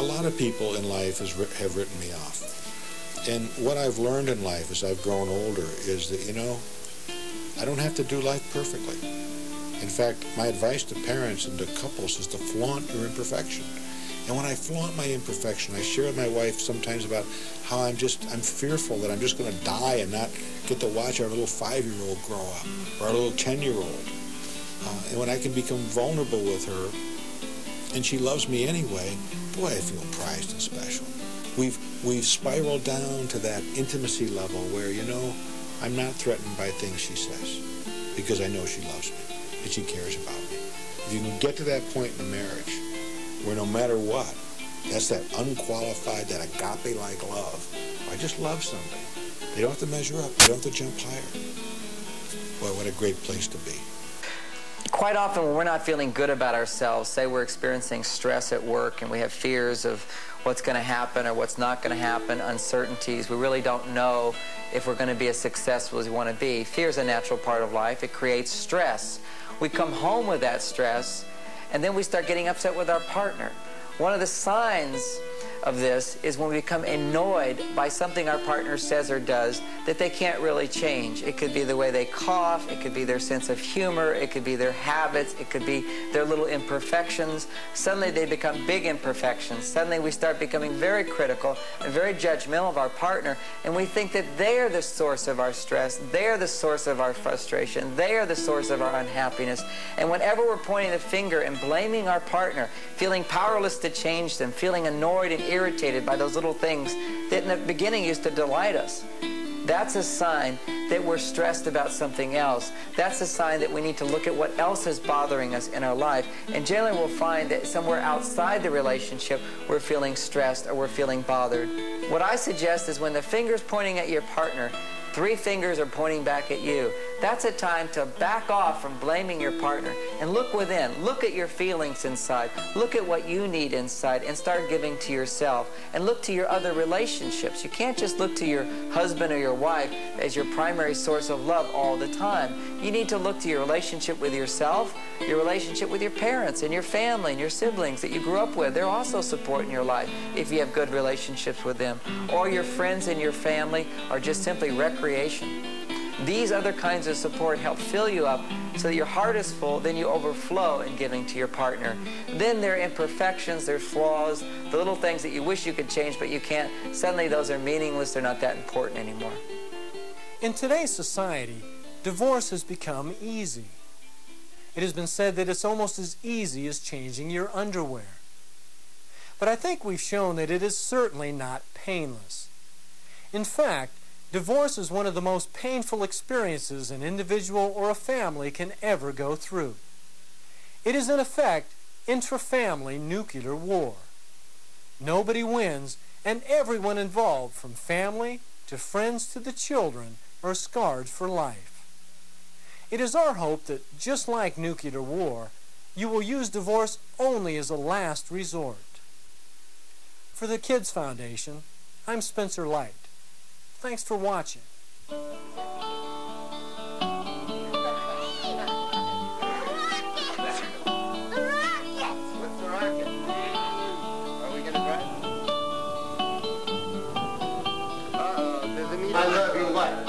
lot of people in life have written me off. And what I've learned in life as I've grown older is that, you know, I don't have to do life perfectly. In fact, my advice to parents and to couples is to flaunt your imperfection. And when I flaunt my imperfection, I share with my wife sometimes about how I'm fearful that I'm just going to die and not get to watch our little 5-year-old grow up, or our little 10-year-old. And when I can become vulnerable with her, and she loves me anyway, boy, I feel prized and special. We've spiraled down to that intimacy level where, you know, I'm not threatened by things she says, because I know she loves me and she cares about me. If you can get to that point in a marriage where no matter what, that's that unqualified, that agape-like love. I just love somebody. They don't have to measure up. They don't have to jump higher. Boy, what a great place to be. Quite often when we're not feeling good about ourselves, say we're experiencing stress at work and we have fears of what's going to happen or what's not going to happen, uncertainties, we really don't know if we're going to be as successful as we want to be. Fear is a natural part of life. It creates stress. We come home with that stress, and then we start getting upset with our partner. One of the signs of this is when we become annoyed by something our partner says or does that they can't really change. It could be the way they cough, it could be their sense of humor, it could be their habits, it could be their little imperfections. Suddenly they become big imperfections. Suddenly we start becoming very critical and very judgmental of our partner, and we think that they're the source of our stress, they're the source of our frustration, they are the source of our unhappiness. And whenever we're pointing the finger and blaming our partner, feeling powerless to change them, feeling annoyed and irritated by those little things that in the beginning used to delight us, that's a sign that we're stressed about something else. That's a sign that we need to look at what else is bothering us in our life. And generally we'll find that somewhere outside the relationship we're feeling stressed or we're feeling bothered. What I suggest is when the finger's pointing at your partner, 3 fingers are pointing back at you. That's a time to back off from blaming your partner and look within. Look at your feelings inside. Look at what you need inside and start giving to yourself. And look to your other relationships. You can't just look to your husband or your wife as your primary source of love all the time. You need to look to your relationship with yourself, your relationship with your parents and your family and your siblings that you grew up with. They're also support in your life if you have good relationships with them. Or your friends and your family are just simply recreation. These other kinds of support help fill you up so that your heart is full, then you overflow in giving to your partner. Then there are imperfections, there's flaws, the little things that you wish you could change but you can't. Suddenly those are meaningless, they're not that important anymore. In today's society, divorce has become easy. It has been said that it's almost as easy as changing your underwear. But I think we've shown that it is certainly not painless. In fact, divorce is one of the most painful experiences an individual or a family can ever go through. It is in effect intra-family nuclear war. Nobody wins, and everyone involved, from family to friends to the children, are scarred for life. It is our hope that, just like nuclear war, you will use divorce only as a last resort. For the Kids Foundation, I'm Spencer Lighte. Thanks for watching. What's the rocket? Are we gonna drive? Uh-oh, there's a meeting. I love you what?